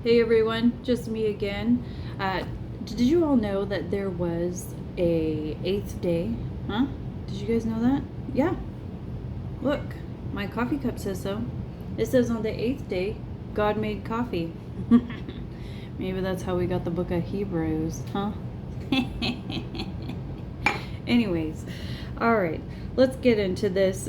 Hey everyone, just me again. Did you all know that there was a eighth day? Huh? Did you guys know that? Yeah. Look, my coffee cup says so. It says on the eighth day, God made coffee. Maybe that's how we got the book of Hebrews, huh? Anyways, all right, let's get into this.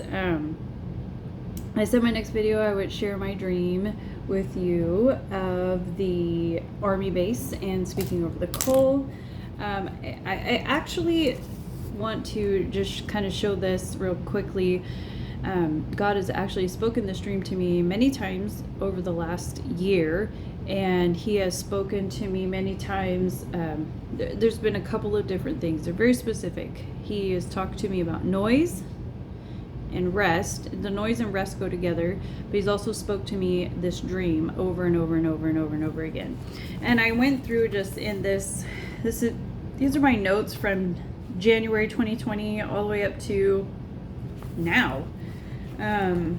I said my next video I would share my dream with you of the army base and speaking over the coal. I actually want to just kind of show this real quickly. God has actually spoken this dream to me many times over the last year, and He has spoken to me many times. There's been a couple of different things. They're very specific. He has talked to me about noise and rest. The noise and rest go together, but He's also spoke to me this dream over and over and over and over and over again. And I went through just in these are my notes from January 2020 all the way up to now. My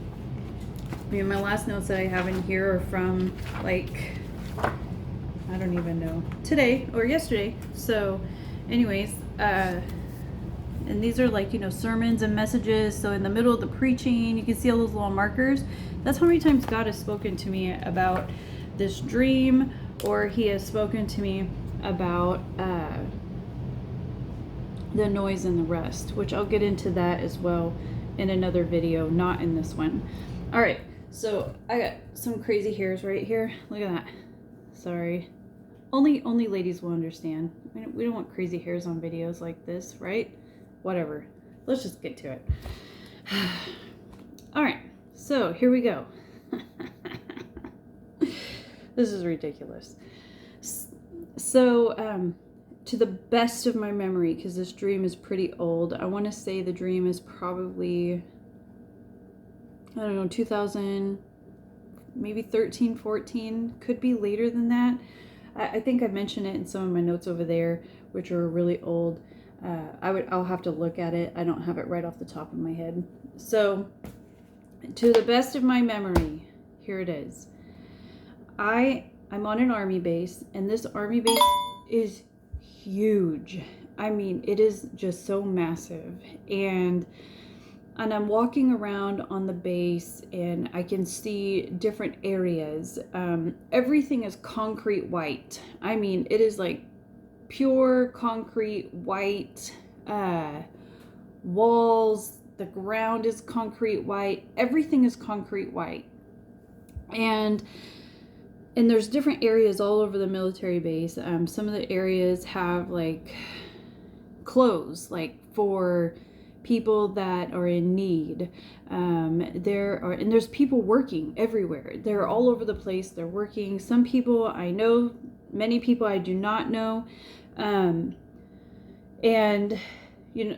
last notes that I have in here are from like, I don't even know, today or yesterday. So anyways, and these are like, sermons and messages. So in the middle of the preaching, you can see all those little markers. That's how many times God has spoken to me about this dream, or He has spoken to me about the noise and the rest, which I'll get into that as well in another video, not in this one. All right, so I got some crazy hairs right here. Look at that. Sorry. Only ladies will understand. We don't want crazy hairs on videos like this, right? Whatever. Let's just get to it. All right, so here we go. This is ridiculous. So, to the best of my memory, because this dream is pretty old, I want to say the dream is probably, I don't know, 2000, maybe 13, 14, could be later than that. I think I mentioned it in some of my notes over there, which are really old. I'll have to look at it. I don't have it right off the top of my head. So, to the best of my memory, here it is. I'm on an army base, and this army base is huge. I mean, it is just so massive. And I'm walking around on the base, and I can see different areas. Everything is concrete white. I mean, it is like pure concrete white. Walls, the ground is concrete white. Everything is concrete white. And there's different areas all over the military base. Some of the areas have like clothes, like for people that are in need. There's people working everywhere. They're all over the place. They're working. Some people I know, many people I do not know. And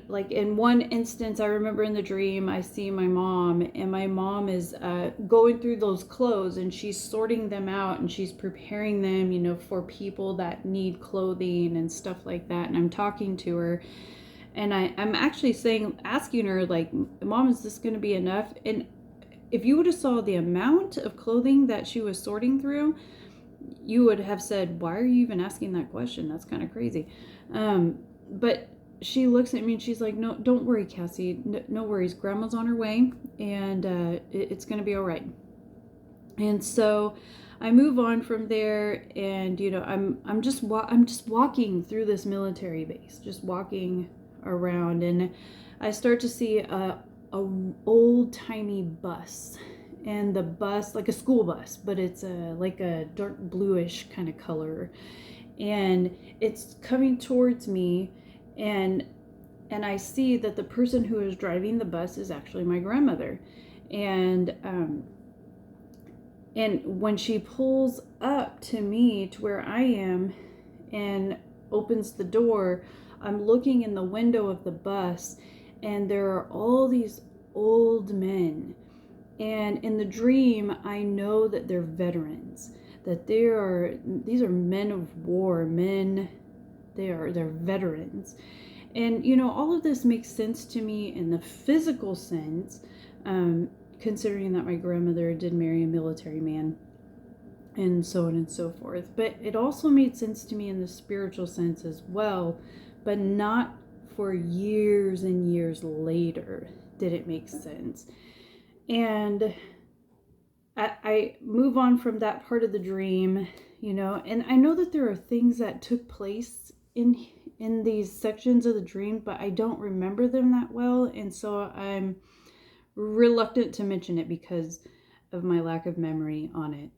like in one instance, I remember in the dream, I see my mom, and my mom is going through those clothes, and she's sorting them out, and she's preparing them, for people that need clothing and stuff like that. And I'm talking to her, and I'm actually asking her, like, Mom, is this going to be enough? And if you would have saw the amount of clothing that she was sorting through, you would have said, why are you even asking that question? That's kind of crazy. But she looks at me and she's like, no, don't worry, Cassie. No worries. Grandma's on her way, and it's going to be all right. And so I move on from there, and I'm just walking through this military base, just walking around, and I start to see a old timey bus, and the bus, like a school bus, but it's like a dark bluish kind of color, and it's coming towards me, and I see that the person who is driving the bus is actually my grandmother. And when she pulls up to me, to where I am, and opens the door, I'm looking in the window of the bus, and there are all these old men. And in the dream, I know that they're veterans, that these are men of war, they're veterans. And all of this makes sense to me in the physical sense, considering that my grandmother did marry a military man. and so on and so forth. But it also made sense to me in the spiritual sense as well, but not for years and years later did it make sense. And I move on from that part of the dream, and I know that there are things that took place in these sections of the dream, but I don't remember them that well, and so I'm reluctant to mention it because of my lack of memory on it.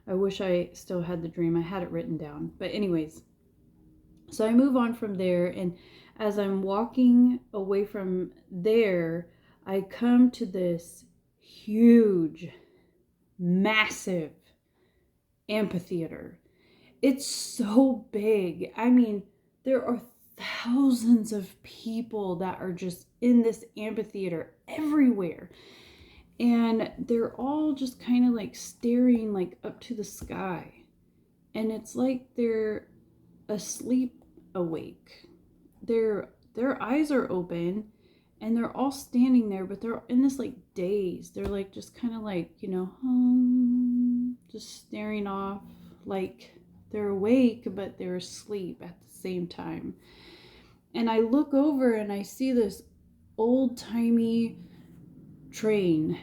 I wish I still had the dream. I had it written down. But anyways, so I move on from there, and as I'm walking away from there, I come to this huge, massive amphitheater. It's so big. I mean, there are thousands of people that are just in this amphitheater everywhere. And they're all just kind of like staring like up to the sky. And it's like they're asleep awake. Their eyes are open and they're all standing there, but they're in this like daze. They're like just kind of like, just staring off, like they're awake, but they're asleep at the same time. And I look over and I see this old-timey train,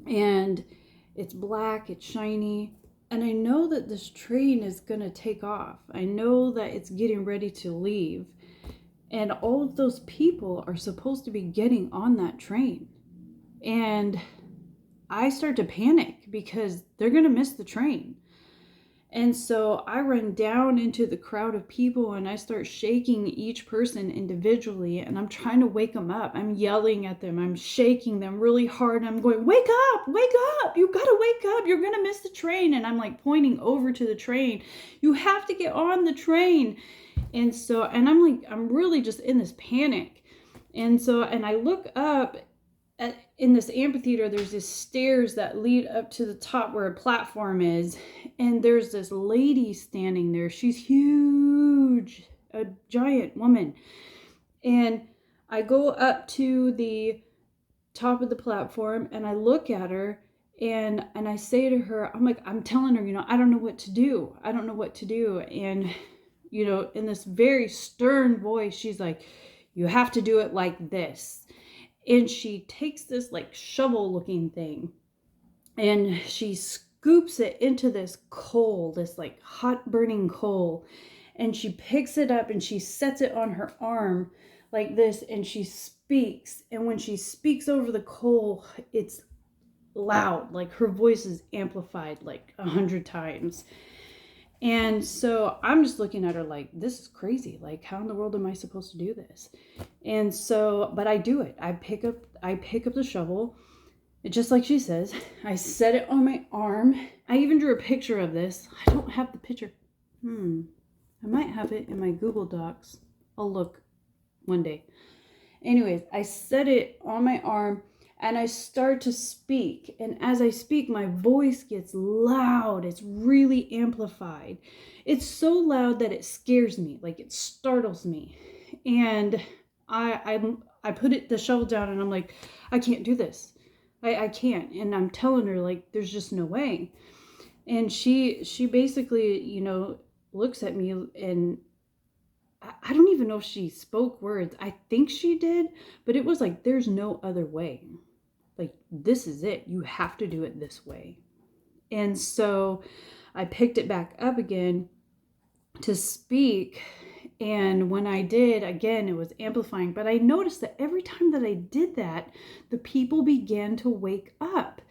and it's black, it's shiny, and I know that this train is gonna take off. I know that it's getting ready to leave, and all of those people are supposed to be getting on that train. And I start to panic because they're gonna miss the train. And so I run down into the crowd of people and I start shaking each person individually, and I'm trying to wake them up. I'm yelling at them. I'm shaking them really hard. I'm going, wake up, you gotta wake up. You're gonna miss the train. And I'm like pointing over to the train. You have to get on the train. And so, and I'm really just in this panic. And so, and I look up in this amphitheater, there's these stairs that lead up to the top where a platform is, and there's this lady standing there. She's huge, a giant woman. And I go up to the top of the platform and I look at her, and I say to her, I'm telling her, I don't know what to do. And in this very stern voice, she's like, you have to do it like this. And she takes this like shovel looking thing and she scoops it into this coal, this like hot burning coal. And she picks it up and she sets it on her arm like this, and she speaks. And when she speaks over the coal, it's loud, like her voice is amplified like 100 times. And so I'm just looking at her like, this is crazy. Like, how in the world am I supposed to do this? And so, but I do it. I pick up the shovel, just like she says. I set it on my arm. I even drew a picture of this. I don't have the picture. I might have it in my Google Docs. I'll look one day. Anyways, I set it on my arm and I start to speak. And as I speak, my voice gets loud. It's really amplified. It's so loud that it scares me, like it startles me. And I put the shovel down and I'm like, I can't do this. I can't. And I'm telling her like, there's just no way. And she basically, looks at me, and I don't even know if she spoke words. I think she did, but it was like, there's no other way. Like, this is it. You have to do it this way. And so I picked it back up again to speak. And when I did, again, it was amplifying. But I noticed that every time that I did that, the people began to wake up.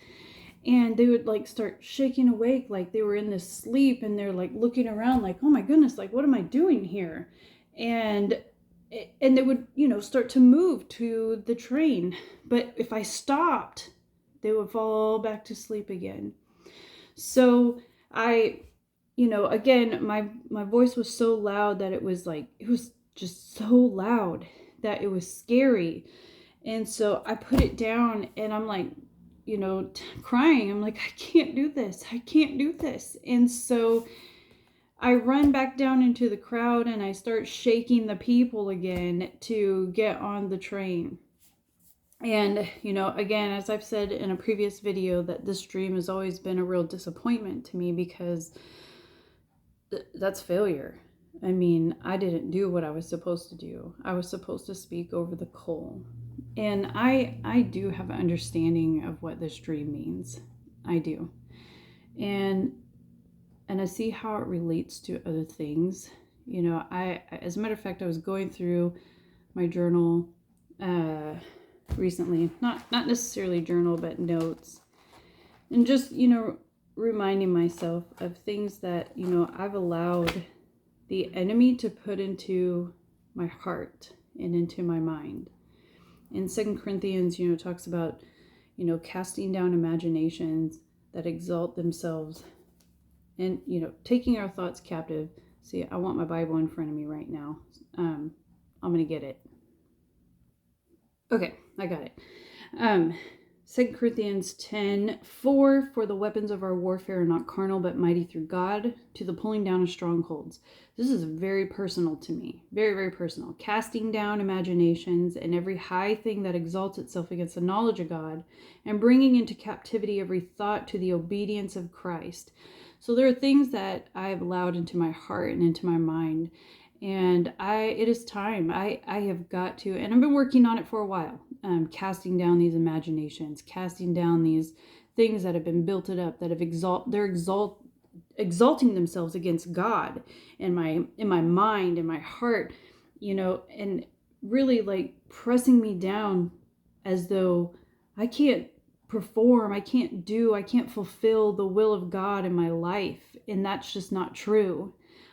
And they would like start shaking awake like they were in this sleep. And they're like looking around like, oh my goodness, like, what am I doing here? And they would, start to move to the train. But if I stopped, they would fall back to sleep again. So I, again, my voice was so loud that it was just so loud that it was scary. And so I put it down and I'm like, crying. I'm like, I can't do this. And so I run back down into the crowd and I start shaking the people again to get on the train. And, again, as I've said in a previous video, that this dream has always been a real disappointment to me, because that's failure. I mean, I didn't do what I was supposed to do. I was supposed to speak over the coal. And I do have an understanding of what this dream means. I do. And I see how it relates to other things. I, as a matter of fact, I was going through my journal recently, not necessarily journal, but notes, and just reminding myself of things that I've allowed the enemy to put into my heart and into my mind. In 2 Corinthians, talks about casting down imaginations that exalt themselves, and taking our thoughts captive. See, I want my Bible in front of me right now. I'm gonna get it. Okay, I got it. 2 Corinthians 10:4, for the weapons of our warfare are not carnal, but mighty through God to the pulling down of strongholds. This is very personal to me. Very, very personal. Casting down imaginations and every high thing that exalts itself against the knowledge of God, and bringing into captivity every thought to the obedience of Christ. So there are things that I've allowed into my heart and into my mind. And it is time. I have got to, and I've been working on it for a while, casting down these imaginations, casting down these things that have been built up, that have exalting themselves against God in my mind, in my heart, and really like pressing me down as though I can't perform, I can't fulfill the will of God in my life. And that's just not true.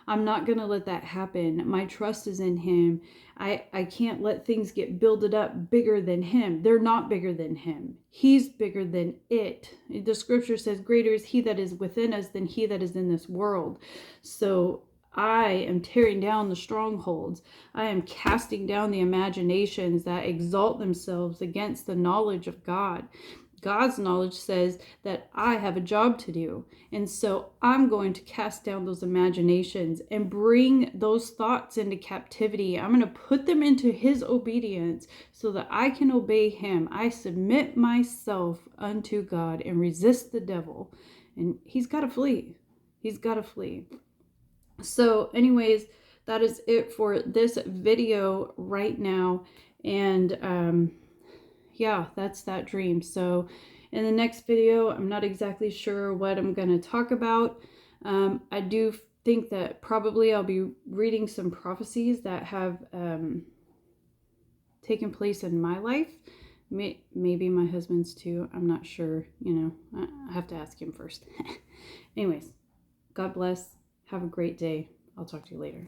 I'm not going to let that happen. My trust is in him. I can't let things get builded up bigger than him. They're not bigger than him. He's bigger than it. The scripture says, greater is he that is within us than he that is in this world. So I am tearing down the strongholds. I am casting down the imaginations that exalt themselves against the knowledge of God. God's knowledge says that I have a job to do. And so I'm going to cast down those imaginations and bring those thoughts into captivity. I'm going to put them into his obedience so that I can obey him. I submit myself unto God and resist the devil. And he's got to flee. He's got to flee. So anyways, that is it for this video right now. And yeah, that's that dream. So in the next video, I'm not exactly sure what I'm going to talk about. I do think that probably I'll be reading some prophecies that have taken place in my life. Maybe my husband's too. I'm not sure. I have to ask him first. Anyways, God bless. Have a great day. I'll talk to you later.